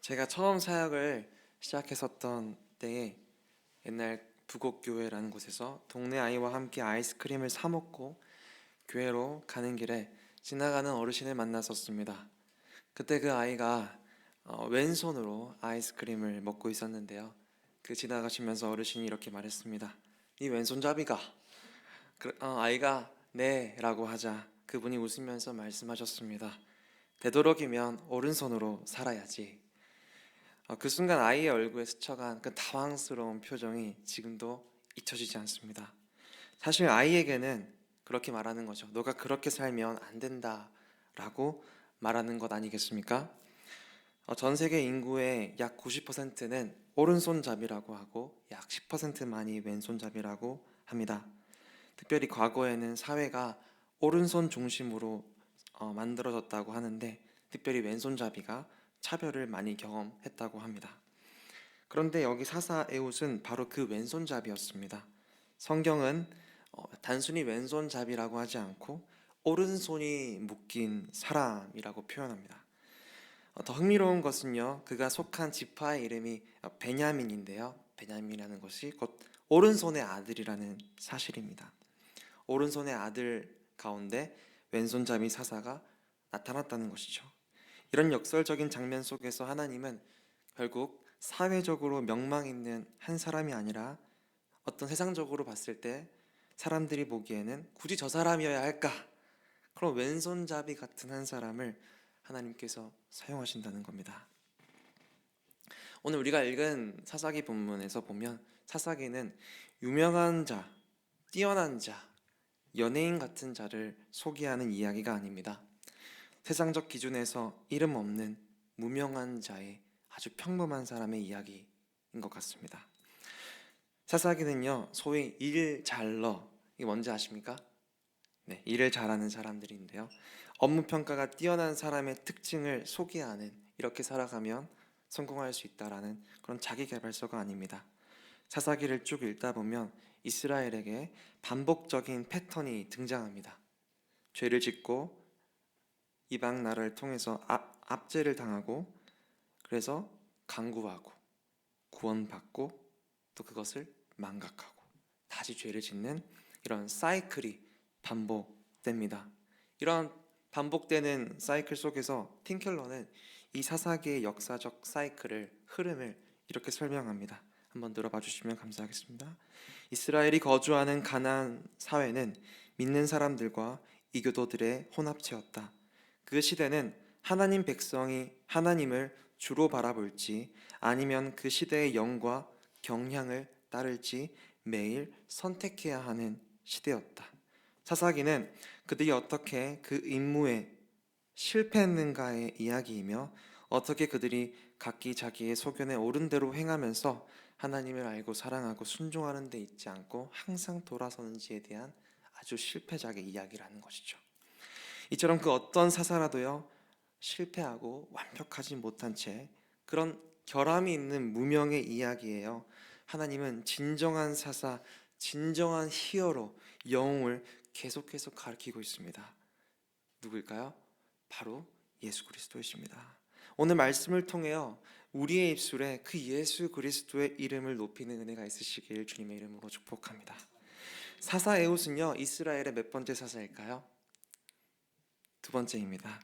제가 처음 사역을 시작했었던 때에 옛날 부곡교회라는 곳에서 동네 아이와 함께 아이스크림을 사 먹고 교회로 가는 길에 지나가는 어르신을 만났었습니다. 그때 그 아이가 왼손으로 아이스크림을 먹고 있었는데요. 그 지나가시면서 어르신이 이렇게 말했습니다. 네 왼손잡이가? 아이가 네 라고 하자 그분이 웃으면서 말씀하셨습니다. 되도록이면 오른손으로 살아야지. 그 순간 아이의 얼굴에 스쳐간 그 당황스러운 표정이 지금도 잊혀지지 않습니다. 사실 아이에게는 그렇게 말하는 거죠. 너가 그렇게 살면 안 된다라고 말하는 것 아니겠습니까? 전 세계 인구의 약 90%는 오른손잡이라고 하고 약 10%만이 왼손잡이라고 합니다. 특별히 과거에는 사회가 오른손 중심으로 만들어졌다고 하는데 특별히 왼손잡이가 차별을 많이 경험했다고 합니다. 그런데 여기 사사 에웃은 바로 그 왼손잡이였습니다. 성경은 단순히 왼손잡이라고 하지 않고 오른손이 묶인 사람이라고 표현합니다. 더 흥미로운 것은요, 그가 속한 지파의 이름이 베냐민인데요. 베냐민이라는 것이 곧 오른손의 아들이라는 사실입니다. 오른손의 아들 가운데 왼손잡이 사사가 나타났다는 것이죠. 이런 역설적인 장면 속에서 하나님은 결국 사회적으로 명망 있는 한 사람이 아니라 어떤 세상적으로 봤을 때 사람들이 보기에는 굳이 저 사람이어야 할까? 그런 왼손잡이 같은 한 사람을 하나님께서 사용하신다는 겁니다. 오늘 우리가 읽은 사사기 본문에서 보면 사사기는 유명한 자, 뛰어난 자, 연예인 같은 자를 소개하는 이야기가 아닙니다. 세상적 기준에서 이름 없는 무명한 자의 아주 평범한 사람의 이야기인 것 같습니다. 사사기는요, 소위 일 잘러, 이게 뭔지 아십니까? 네, 일을 잘하는 사람들인데요. 업무 평가가 뛰어난 사람의 특징을 소개하는, 이렇게 살아가면 성공할 수 있다라는 그런 자기계발서가 아닙니다. 사사기를 쭉 읽다 보면 이스라엘에게 반복적인 패턴이 등장합니다. 죄를 짓고 이방 나라를 통해서 압제를 당하고 그래서 강구하고 구원받고 또 그것을 망각하고 다시 죄를 짓는 이런 사이클이 반복됩니다. 이런 반복되는 사이클 속에서 틴켈러는 이 사사기의 역사적 사이클을 흐름을 이렇게 설명합니다. 한번 들어봐 주시면 감사하겠습니다. 이스라엘이 거주하는 가나안 사회는 믿는 사람들과 이교도들의 혼합체였다. 그 시대는 하나님 백성이 하나님을 주로 바라볼지 아니면 그 시대의 영과 경향을 따를지 매일 선택해야 하는 시대였다. 사사기는 그들이 어떻게 그 임무에 실패했는가의 이야기이며 어떻게 그들이 각기 자기의 소견에 옳은 대로 행하면서 하나님을 알고 사랑하고 순종하는 데 있지 않고 항상 돌아서는지에 대한 아주 실패작의 이야기라는 것이죠. 이처럼 그 어떤 사사라도요, 실패하고 완벽하지 못한 채 그런 결함이 있는 무명의 이야기예요. 하나님은 진정한 사사, 진정한 히어로, 영웅을 계속해서 가르치고 있습니다. 누구일까요? 바로 예수 그리스도이십니다. 오늘 말씀을 통해요, 우리의 입술에 그 예수 그리스도의 이름을 높이는 은혜가 있으시길 주님의 이름으로 축복합니다. 사사 에웃은요, 이스라엘의 몇 번째 사사일까요? 두 번째입니다.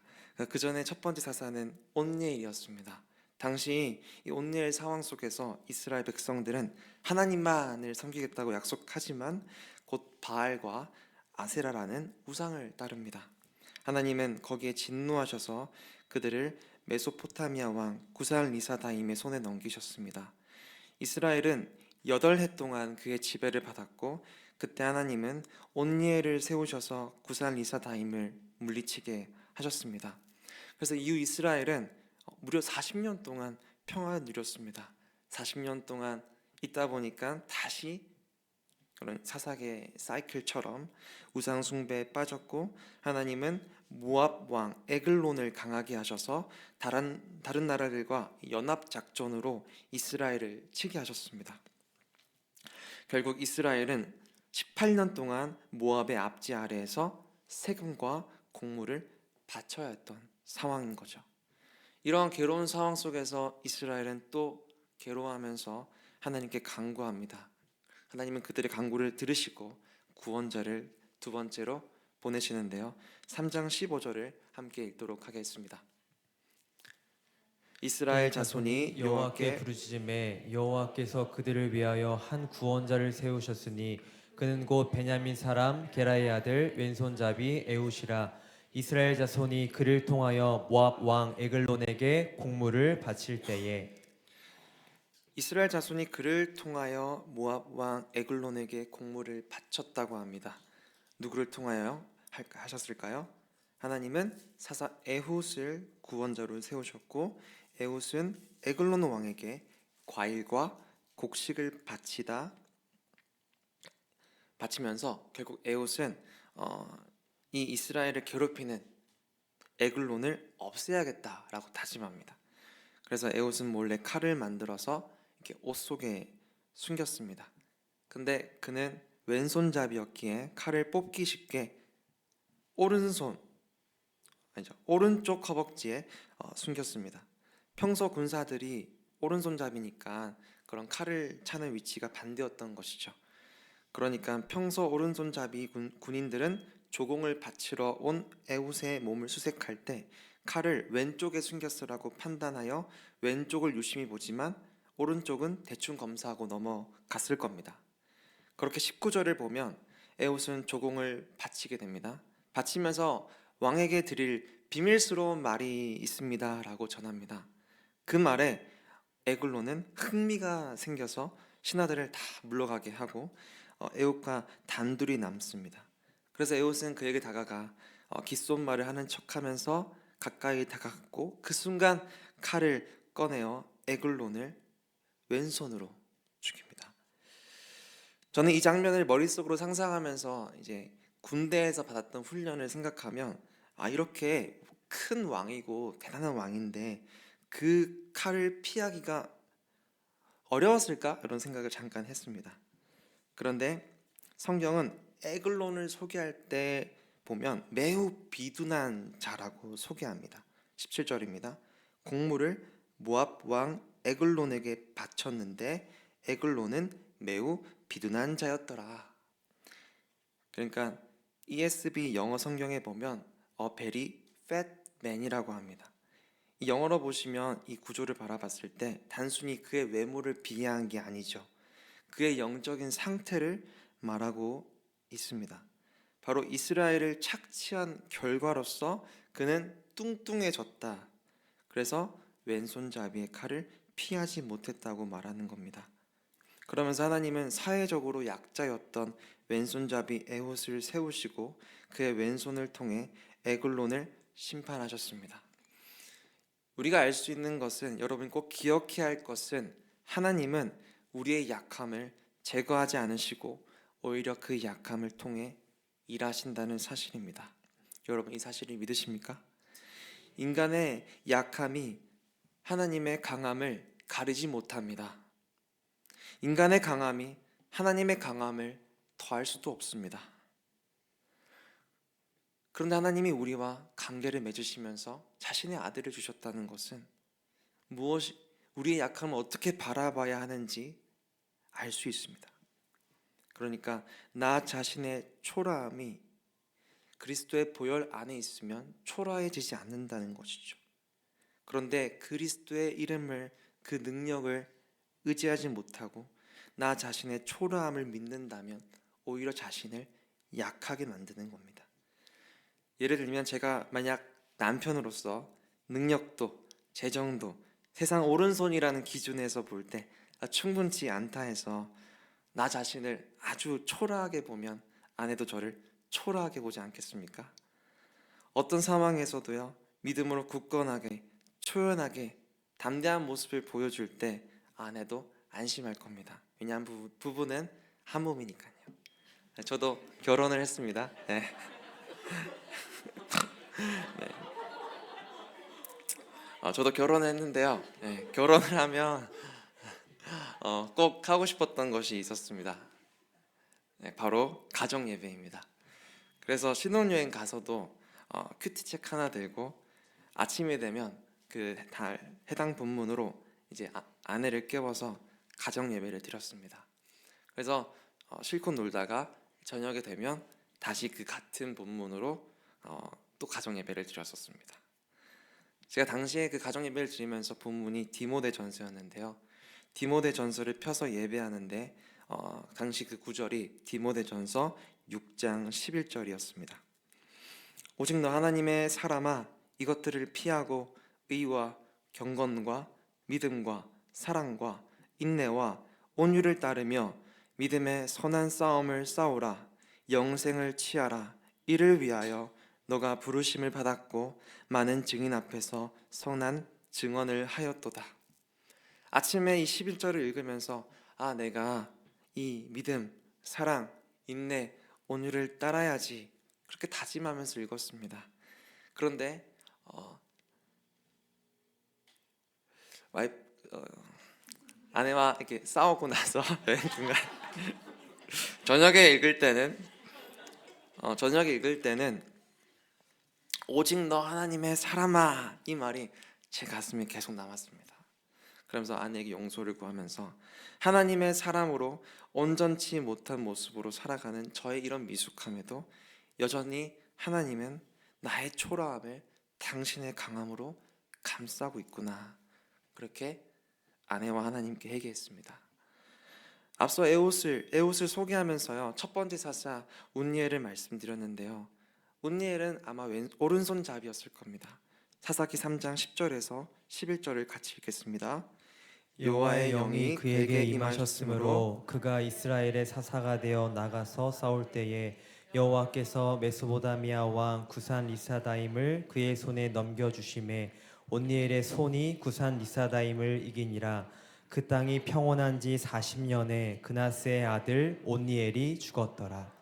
그 전에 첫 번째 사사는 온니엘이었습니다. 당시 이 온니엘 상황 속에서 이스라엘 백성들은 하나님만을 섬기겠다고 약속하지만 곧 바알과 아세라라는 우상을 따릅니다. 하나님은 거기에 진노하셔서 그들을 메소포타미아 왕 구살 리사다임의 손에 넘기셨습니다. 이스라엘은 8해 동안 그의 지배를 받았고 그때 하나님은 온니엘을 세우셔서 구살 리사다임을 물리치게 하셨습니다. 그래서 이후 이스라엘은 무려 40년 동안 평화를 누렸습니다. 40년 동안 있다 보니까 다시 그런 사사계 사이클처럼 우상 숭배에 빠졌고 하나님은 모압 왕 에글론을 강하게 하셔서 다른 나라들과 연합 작전으로 이스라엘을 치게 하셨습니다. 결국 이스라엘은 18년 동안 모압의 압제 아래에서 세금과 곡물을 바쳐야 했던 상황인 거죠. 이러한 괴로운 상황 속에서 이스라엘은 또 괴로워하면서 하나님께 간구합니다. 하나님은 그들의 간구를 들으시고 구원자를 두 번째로 보내시는데요. 3장 15절을 함께 읽도록 하겠습니다. 이스라엘 자손이 여호와께 여호와께 부르짖음에 여호와께서 그들을 위하여 한 구원자를 세우셨으니 그는 곧 베냐민 사람 게라의 아들 왼손잡이 에훗이라. 이스라엘 자손이 그를 통하여 모압 왕 에글론에게 공물을 바칠 때에. 이스라엘 자손이 그를 통하여 모압 왕 에글론에게 공물을 바쳤다고 합니다. 누구를 통하여 하셨을까요? 하나님은 사사 에훗을 구원자로 세우셨고, 에훗은 에글론 왕에게 과일과 곡식을 바치면서 결국 에훗은 이 이스라엘을 괴롭히는 에글론을 없애야겠다라고 다짐합니다. 그래서 에훗은 몰래 칼을 만들어서 이렇게 옷 속에 숨겼습니다. 근데 그는 왼손잡이였기에 칼을 뽑기 쉽게 오른쪽 허벅지에 숨겼습니다. 평소 군사들이 오른손잡이니까 그런 칼을 차는 위치가 반대였던 것이죠. 그러니까 평소 오른손잡이 군인들은 조공을 바치러 온 에훗의 몸을 수색할 때 칼을 왼쪽에 숨겼으라고 판단하여 왼쪽을 유심히 보지만 오른쪽은 대충 검사하고 넘어갔을 겁니다. 그렇게 19절을 보면 에훗은 조공을 바치게 됩니다. 바치면서 왕에게 드릴 비밀스러운 말이 있습니다 라고 전합니다. 그 말에 에글론은 흥미가 생겨서 신하들을 다 물러가게 하고 에훗과 단둘이 남습니다. 그래서 에훗은 그에게 다가가 귓속말을 하는 척하면서 가까이 다가갔고 그 순간 칼을 꺼내어 에글론을 왼손으로 죽입니다. 저는 이 장면을 머릿속으로 상상하면서 이제 군대에서 받았던 훈련을 생각하면 이렇게 큰 왕이고 대단한 왕인데 그 칼을 피하기가 어려웠을까? 이런 생각을 잠깐 했습니다. 그런데 성경은 에글론을 소개할 때 보면 매우 비둔한 자라고 소개합니다. 17절입니다. 공물을 모압 왕 에글론에게 바쳤는데 에글론은 매우 비둔한 자였더라. 그러니까 ESV 영어 성경에 보면 a very fat man이라고 합니다. 이 영어로 보시면 이 구조를 바라봤을 때 단순히 그의 외모를 비하한 게 아니죠. 그의 영적인 상태를 말하고 있습니다. 바로 이스라엘을 착취한 결과로서 그는 뚱뚱해졌다. 그래서 왼손잡이의 칼을 피하지 못했다고 말하는 겁니다. 그러면서 하나님은 사회적으로 약자였던 왼손잡이 에훗을 세우시고 그의 왼손을 통해 에글론을 심판하셨습니다. 우리가 알 수 있는 것은, 여러분 꼭 기억해야 할 것은, 하나님은 우리의 약함을 제거하지 않으시고 오히려 그 약함을 통해 일하신다는 사실입니다. 여러분 이 사실을 믿으십니까? 인간의 약함이 하나님의 강함을 가리지 못합니다. 인간의 강함이 하나님의 강함을 더할 수도 없습니다. 그런데 하나님이 우리와 관계를 맺으시면서 자신의 아들을 주셨다는 것은 우리의 약함을 어떻게 바라봐야 하는지 알 수 있습니다. 그러니까 나 자신의 초라함이 그리스도의 보혈 안에 있으면 초라해지지 않는다는 것이죠. 그런데 그리스도의 이름을, 그 능력을 의지하지 못하고 나 자신의 초라함을 믿는다면 오히려 자신을 약하게 만드는 겁니다. 예를 들면 제가 만약 남편으로서 능력도 재정도 세상 오른손이라는 기준에서 볼 때 충분치 않다 해서 나 자신을 아주 초라하게 보면 아내도 저를 초라하게 보지 않겠습니까? 어떤 상황에서도요, 믿음으로 굳건하게 초연하게 담대한 모습을 보여줄 때 아내도 안심할 겁니다. 왜냐하면 부부는 한 몸이니까요. 저도 결혼을 했습니다. 네. 네. 저도 결혼을 했는데요. 네, 결혼을 하면 꼭 하고 싶었던 것이 있었습니다. 네, 바로 가정 예배입니다. 그래서 신혼여행 가서도 큐티책 하나 들고 아침이 되면 해당 본문으로 이제 아내를 깨워서 가정 예배를 드렸습니다. 그래서 실컷 놀다가 저녁에 되면 다시 그 같은 본문으로 또 가정 예배를 드렸었습니다. 제가 당시에 그 가정 예배를 드리면서 본문이 디모데전서였는데요. 디모데전서를 펴서 예배하는데 당시 그 구절이 디모데전서 6장 11절이었습니다. 오직 너 하나님의 사람아, 이것들을 피하고 의와 경건과 믿음과 사랑과 인내와 온유를 따르며 믿음의 선한 싸움을 싸우라. 영생을 취하라. 이를 위하여 너가 부르심을 받았고 많은 증인 앞에서 선한 증언을 하였도다. 아침에 이 11절을 읽으면서 내가 이 믿음, 사랑, 인내, 온유를 따라야지, 그렇게 다짐하면서 읽었습니다. 그런데 아내와 이렇게 싸우고 나서 중간 저녁에 읽을 때는 오직 너 하나님의 사람아, 이 말이 제 가슴에 계속 남았습니다. 그러면서 아내에게 용서를 구하면서 하나님의 사람으로 온전치 못한 모습으로 살아가는 저의 이런 미숙함에도 여전히 하나님은 나의 초라함을 당신의 강함으로 감싸고 있구나, 그렇게 아내와 하나님께 회개했습니다. 앞서 에옷을 소개하면서요, 첫 번째 사사 운니엘을 말씀드렸는데요. 운니엘은 아마 오른손잡이였을 겁니다. 사사기 3장 10절에서 11절을 같이 읽겠습니다. 여호와의 영이 그에게 임하셨으므로 그가 이스라엘의 사사가 되어 나가서 싸울 때에 여호와께서 메소보다미아 왕 구산 리사다임을 그의 손에 넘겨주심에 온니엘의 손이 구산 리사다임을 이기니라. 그 땅이 평온한 지 40년에 그나스의 아들 온니엘이 죽었더라.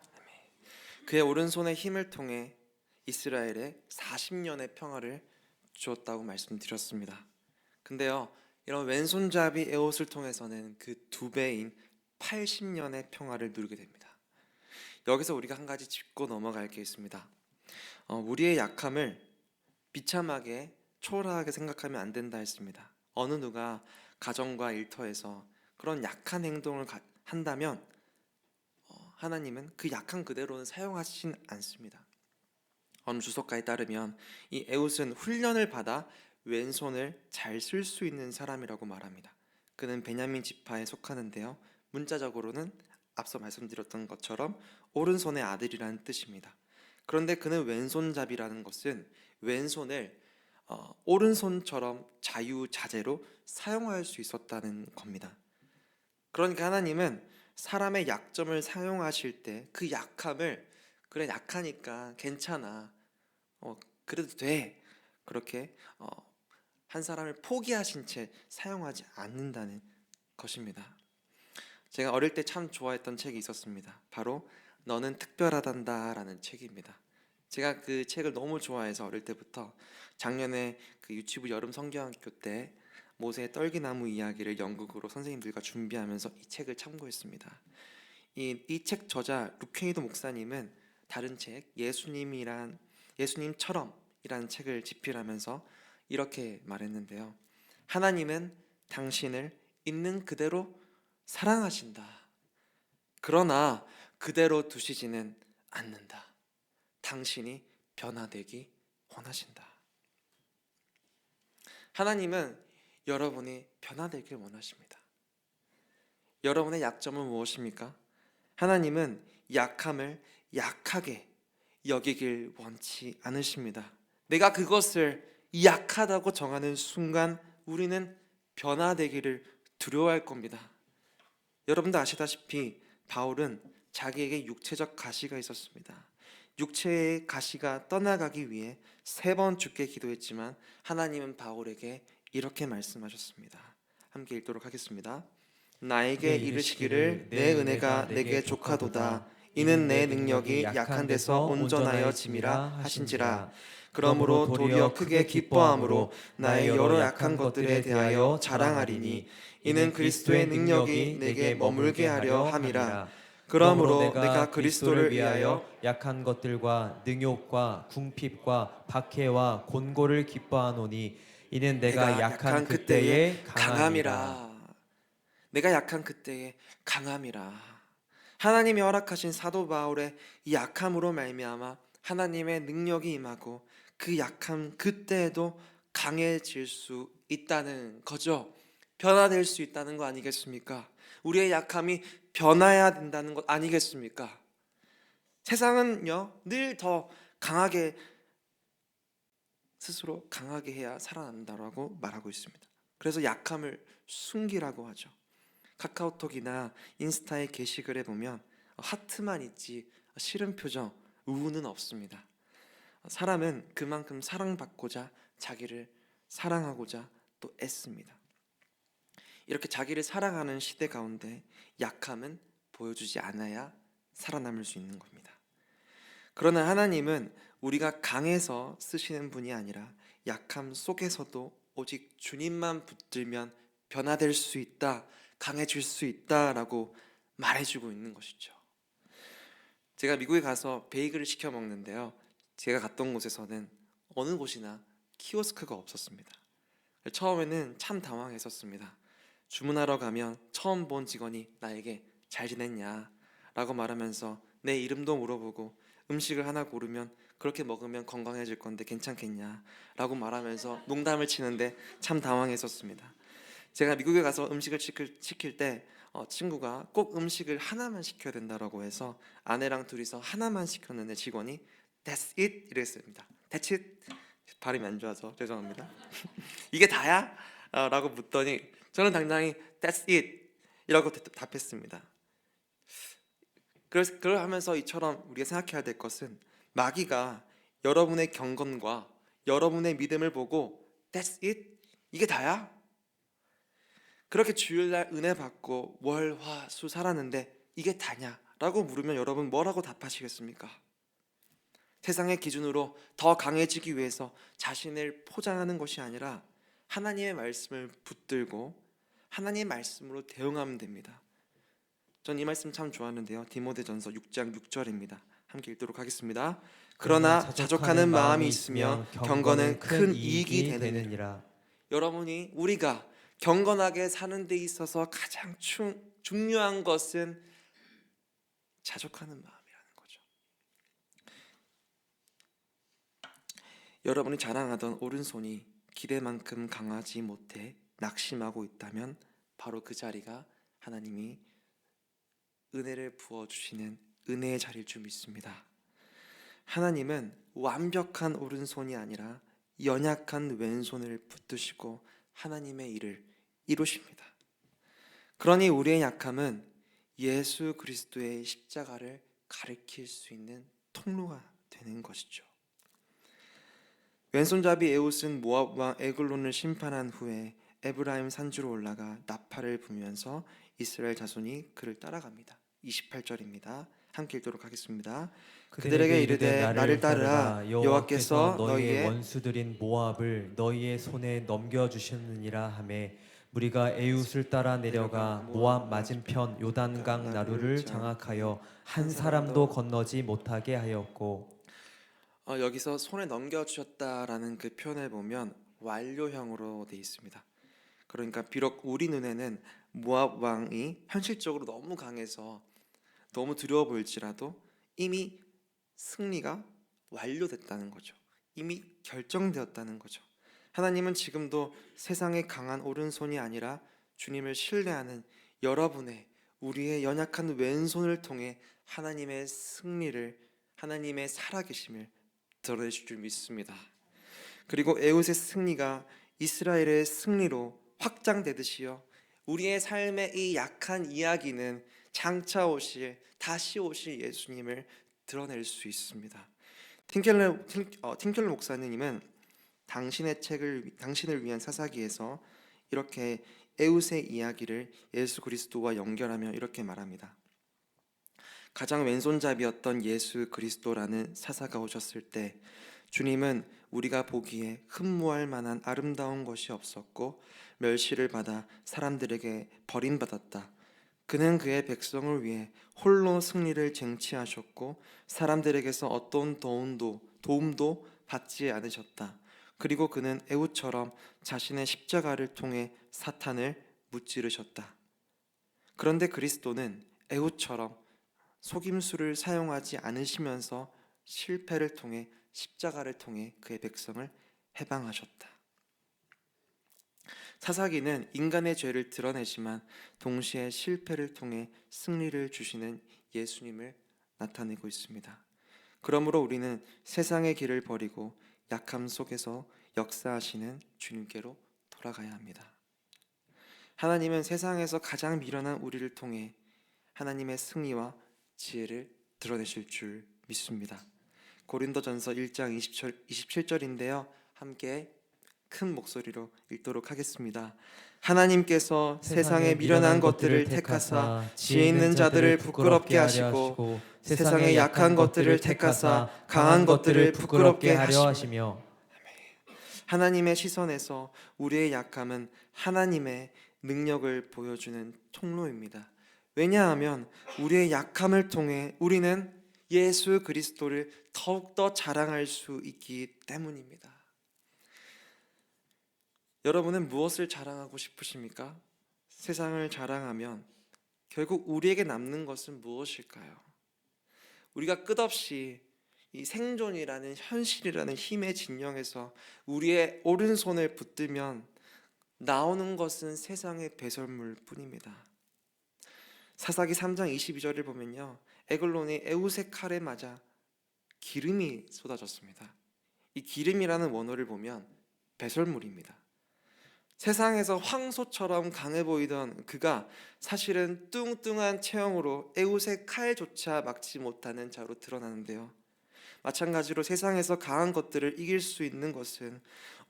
그의 오른손의 힘을 통해 이스라엘에 40년의 평화를 주었다고 말씀드렸습니다. 근데요, 이런 왼손잡이 에옷을 통해서는 그 2배인 80년의 평화를 누리게 됩니다. 여기서 우리가 한 가지 짚고 넘어갈 게 있습니다. 우리의 약함을 비참하게 초라하게 생각하면 안 된다 했습니다. 어느 누가 가정과 일터에서 그런 약한 행동을 한다면 하나님은 그 약한 그대로는 사용하시진 않습니다. 어느 주석가에 따르면 이 에웃은 훈련을 받아 왼손을 잘 쓸 수 있는 사람이라고 말합니다. 그는 베냐민 지파에 속하는데요, 문자적으로는 앞서 말씀드렸던 것처럼 오른손의 아들이라는 뜻입니다. 그런데 그는 왼손잡이라는 것은 왼손을 오른손처럼 자유자재로 사용할 수 있었다는 겁니다. 그러니까 하나님은 사람의 약점을 사용하실 때 그 약함을, 그래 약하니까 괜찮아, 그래도 돼, 그렇게 한 사람을 포기하신 채 사용하지 않는다는 것입니다. 제가 어릴 때 참 좋아했던 책이 있었습니다. 바로 너는 특별하단다 라는 책입니다. 제가 그 책을 너무 좋아해서 어릴 때부터 작년에 그 유치부 여름 성경학교 때 모세의 떨기나무 이야기를 연극으로 선생님들과 준비하면서 이 책을 참고했습니다. 이 책 저자 루케이도 목사님은 다른 책 예수님처럼이라는 책을 집필하면서 이렇게 말했는데요. 하나님은 당신을 있는 그대로 사랑하신다. 그러나 그대로 두시지는 않는다. 당신이 변화되기 원하신다. 하나님은 여러분이 변화되길 원하십니다. 여러분의 약점은 무엇입니까? 하나님은 약함을 약하게 여기길 원치 않으십니다. 내가 그것을 약하다고 정하는 순간 우리는 변화되기를 두려워할 겁니다. 여러분도 아시다시피 바울은 자기에게 육체적 가시가 있었습니다. 육체의 가시가 떠나가기 위해 3번 주께 기도했지만 하나님은 바울에게 이렇게 말씀하셨습니다. 함께 읽도록 하겠습니다. 나에게 이르시기를 내 은혜가 내게 족하도다. 이는 내 능력이 약한 데서 온전하여 짐이라 하신지라. 그러므로 도리어 크게 기뻐함으로 나의 여러 약한 것들에 대하여 자랑하리니 이는 그리스도의 능력이 내게 머물게 하려 함이라. 그러므로 내가 그리스도를 위하여 약한 것들과 능욕과 궁핍과 박해와 곤고를 기뻐하노니 이는 내가 약한 그때의 강함이라. 내가 약한 그때의 강함이라. 하나님이 허락하신 사도 바울의 이 약함으로 말미암아 하나님의 능력이 임하고 그 약함 그때에도 강해질 수 있다는 거죠. 변화될 수 있다는 거 아니겠습니까? 우리의 약함이 변화해야 된다는 것 아니겠습니까? 세상은요, 늘 더 강하게 스스로 강하게 해야 살아난다라고 말하고 있습니다. 그래서 약함을 숨기라고 하죠. 카카오톡이나 인스타의 게시글에 보면 하트만 있지 싫은 표정, 우는 없습니다. 사람은 그만큼 사랑받고자 자기를 사랑하고자 또 애씁니다. 이렇게 자기를 사랑하는 시대 가운데 약함은 보여주지 않아야 살아남을 수 있는 겁니다. 그러나 하나님은 우리가 강해서 쓰시는 분이 아니라 약함 속에서도 오직 주님만 붙들면 변화될 수 있다, 강해질 수 있다라고 말해주고 있는 것이죠. 제가 미국에 가서 베이글을 시켜 먹는데요, 제가 갔던 곳에서는 어느 곳이나 키오스크가 없었습니다. 처음에는 참 당황했었습니다. 주문하러 가면 처음 본 직원이 나에게 잘 지냈냐 라고 말하면서 내 이름도 물어보고 음식을 하나 고르면 그렇게 먹으면 건강해질 건데 괜찮겠냐 라고 말하면서 농담을 치는데 참 당황했었습니다. 제가 미국에 가서 음식을 시킬 때 친구가 꼭 음식을 하나만 시켜야 된다라고 해서 아내랑 둘이서 하나만 시켰는데 직원이 That's it 이랬습니다. That's it. 발음이 안 좋아서 죄송합니다. 이게 다야? 라고 묻더니 저는 당당히 That's it 이라고 답했습니다. 그걸 하면서 이처럼 우리가 생각해야 될 것은 마귀가 여러분의 경건과 여러분의 믿음을 보고 That's it? 이게 다야? 그렇게 주일날 은혜 받고 월, 화, 수 살았는데 이게 다냐? 라고 물으면 여러분 뭐라고 답하시겠습니까? 세상의 기준으로 더 강해지기 위해서 자신을 포장하는 것이 아니라 하나님의 말씀을 붙들고 하나님의 말씀으로 대응하면 됩니다. 전 이 말씀 참 좋아하는데요. 디모데전서 6장 6절입니다. 함께 읽도록 하겠습니다. 그러나 자족하는 마음이 있으면 경건은 큰 이익이 되느니라. 여러분이 우리가 경건하게 사는 데 있어서 가장 중요한 것은 자족하는 마음이라는 거죠. 여러분이 자랑하던 오른손이 기대만큼 강하지 못해 낙심하고 있다면 바로 그 자리가 하나님이 은혜를 부어주시는 은혜의 자리일 줄 믿습니다. 하나님은 완벽한 오른손이 아니라 연약한 왼손을 붙드시고 하나님의 일을 이루십니다. 그러니 우리의 약함은 예수 그리스도의 십자가를 가리킬 수 있는 통로가 되는 것이죠. 왼손잡이 에웃은 모압 왕 에글론을 심판한 후에 에브라임 산지로 올라가 나팔을 불면서 이스라엘 자손이 그를 따라갑니다. 28절입니다. 함께 읽도록 하겠습니다. 그들에게 이르되 나를 따르라. 여호와께서 너희의 원수들인 모압을 너희의 손에 넘겨 주셨느니라 하매 우리가 에웃을 따라 내려가 모압 맞은편 요단강 나루를 장악하여 한 사람도 건너지 못하게 하였고. 여기서 손에 넘겨주셨다라는 그 표현을 보면 완료형으로 되어 있습니다. 그러니까 비록 우리 눈에는 모압 왕이 현실적으로 너무 강해서 너무 두려워 보일지라도 이미 승리가 완료됐다는 거죠. 이미 결정되었다는 거죠. 하나님은 지금도 세상의 강한 오른손이 아니라 주님을 신뢰하는 여러분의 우리의 연약한 왼손을 통해 하나님의 승리를 하나님의 살아계심을 드러내실 줄 믿습니다. 그리고 에웃의 승리가 이스라엘의 승리로 확장되듯이요, 우리의 삶의 이 약한 이야기는 장차 오실 다시 오실 예수님을 드러낼 수 있습니다. 팀켈러 목사님은 당신을 위한 사사기에서 이렇게 에웃의 이야기를 예수 그리스도와 연결하며 이렇게 말합니다. 가장 왼손잡이였던 예수 그리스도라는 사사가 오셨을 때 주님은 우리가 보기에 흠모할 만한 아름다운 것이 없었고 멸시를 받아 사람들에게 버림받았다. 그는 그의 백성을 위해 홀로 승리를 쟁취하셨고 사람들에게서 어떤 도움도 받지 않으셨다. 그리고 그는 에훗처럼 자신의 십자가를 통해 사탄을 무찌르셨다. 그런데 그리스도는 에훗처럼 속임수를 사용하지 않으시면서 실패를 통해 십자가를 통해 그의 백성을 해방하셨다. 사사기는 인간의 죄를 드러내지만 동시에 실패를 통해 승리를 주시는 예수님을 나타내고 있습니다. 그러므로 우리는 세상의 길을 버리고 약함 속에서 역사하시는 주님께로 돌아가야 합니다. 하나님은 세상에서 가장 미련한 우리를 통해 하나님의 승리와 지혜를 드러내실 줄 믿습니다. 고린도전서 1장 27절인데요. 함께 큰 목소리로 읽도록 하겠습니다. 하나님께서 세상의 미련한 것들을 택하사 지혜 있는 자들을 부끄럽게 하시고 세상의 약한 것들을 택하사 강한 것들을 부끄럽게 하시며. 하시며 하나님의 시선에서 우리의 약함은 하나님의 능력을 보여주는 통로입니다. 왜냐하면 우리의 약함을 통해 우리는 예수 그리스도를 더욱더 자랑할 수 있기 때문입니다. 여러분은 무엇을 자랑하고 싶으십니까? 세상을 자랑하면 결국 우리에게 남는 것은 무엇일까요? 우리가 끝없이 이 생존이라는 현실이라는 힘의 진영에서 우리의 오른손을 붙들면 나오는 것은 세상의 배설물 뿐입니다. 사사기 3장 22절을 보면요, 에글론이 에웃의 칼에 맞아 기름이 쏟아졌습니다. 이 기름이라는 원어를 보면 배설물입니다. 세상에서 황소처럼 강해 보이던 그가 사실은 뚱뚱한 체형으로 에웃의 칼조차 막지 못하는 자로 드러나는데요. 마찬가지로 세상에서 강한 것들을 이길 수 있는 것은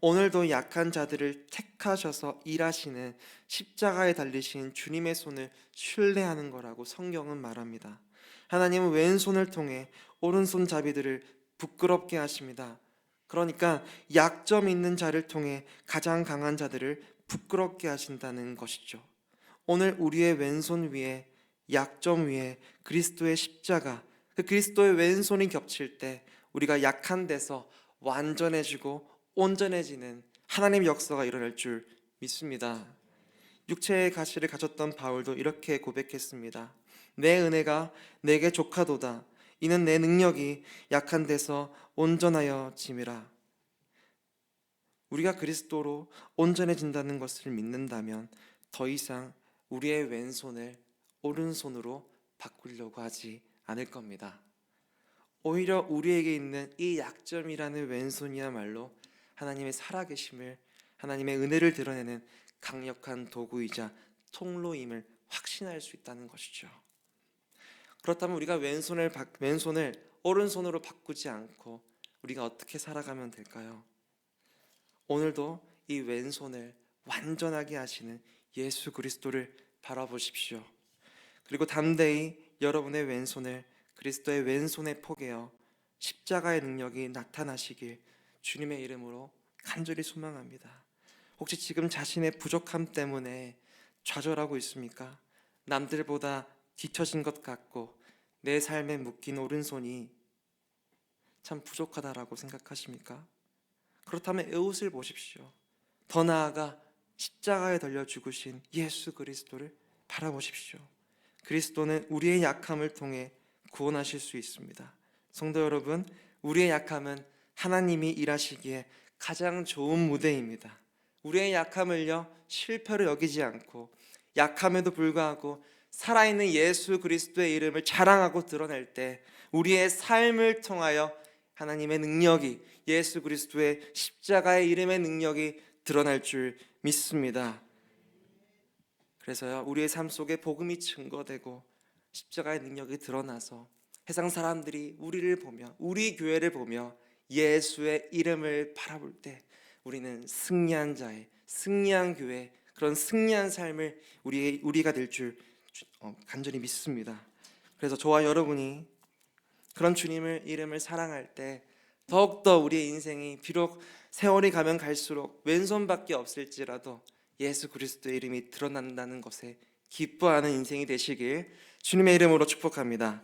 오늘도 약한 자들을 택하셔서 일하시는 십자가에 달리신 주님의 손을 신뢰하는 거라고 성경은 말합니다. 하나님은 왼손을 통해 오른손 자비들을 부끄럽게 하십니다. 그러니까 약점 있는 자를 통해 가장 강한 자들을 부끄럽게 하신다는 것이죠. 오늘 우리의 왼손 위에, 약점 위에 그리스도의 십자가, 그 그리스도의 왼손이 겹칠 때 우리가 약한 데서 완전해지고 온전해지는 하나님 역사가 일어날 줄 믿습니다. 육체의 가시를 가졌던 바울도 이렇게 고백했습니다. 내 은혜가 내게 족하도다. 이는 내 능력이 약한 데서 온전하여 짐이라. 우리가 그리스도로 온전해진다는 것을 믿는다면 더 이상 우리의 왼손을 오른손으로 바꾸려고 하지 않을 겁니다. 오히려 우리에게 있는 이 약점이라는 왼손이야말로 하나님의 살아계심을, 하나님의 은혜를 드러내는 강력한 도구이자 통로임을 확신할 수 있다는 것이죠. 그렇다면 우리가 왼손을 오른손으로 바꾸지 않고 우리가 어떻게 살아가면 될까요? 오늘도 이 왼손을 완전하게 하시는 예수 그리스도를 바라보십시오. 그리고 담대히 여러분의 왼손을 그리스도의 왼손에 포개어 십자가의 능력이 나타나시길 주님의 이름으로 간절히 소망합니다. 혹시 지금 자신의 부족함 때문에 좌절하고 있습니까? 남들보다 뒤처진 것 같고 내 삶에 묶인 오른손이 참 부족하다라고 생각하십니까? 그렇다면 에웃을 보십시오. 더 나아가 십자가에 달려 죽으신 예수 그리스도를 바라보십시오. 그리스도는 우리의 약함을 통해 구원하실 수 있습니다. 성도 여러분, 우리의 약함은 하나님이 일하시기에 가장 좋은 무대입니다. 우리의 약함을요, 실패로 여기지 않고 약함에도 불구하고 살아있는 예수 그리스도의 이름을 자랑하고 드러낼 때 우리의 삶을 통하여 하나님의 능력이, 예수 그리스도의 십자가의 이름의 능력이 드러날 줄 믿습니다. 그래서요, 우리의 삶 속에 복음이 증거되고 십자가의 능력이 드러나서 세상 사람들이 우리를 보며, 우리 교회를 보며 예수의 이름을 바라볼 때 우리는 승리한 자의, 승리한 교회, 그런 승리한 삶을 우리가 될 줄 간절히 믿습니다. 그래서 저와 여러분이 그런 주님의 이름을 사랑할 때 더욱더 우리의 인생이 비록 세월이 가면 갈수록 왼손밖에 없을지라도 예수 그리스도의 이름이 드러난다는 것에 기뻐하는 인생이 되시길 주님의 이름으로 축복합니다.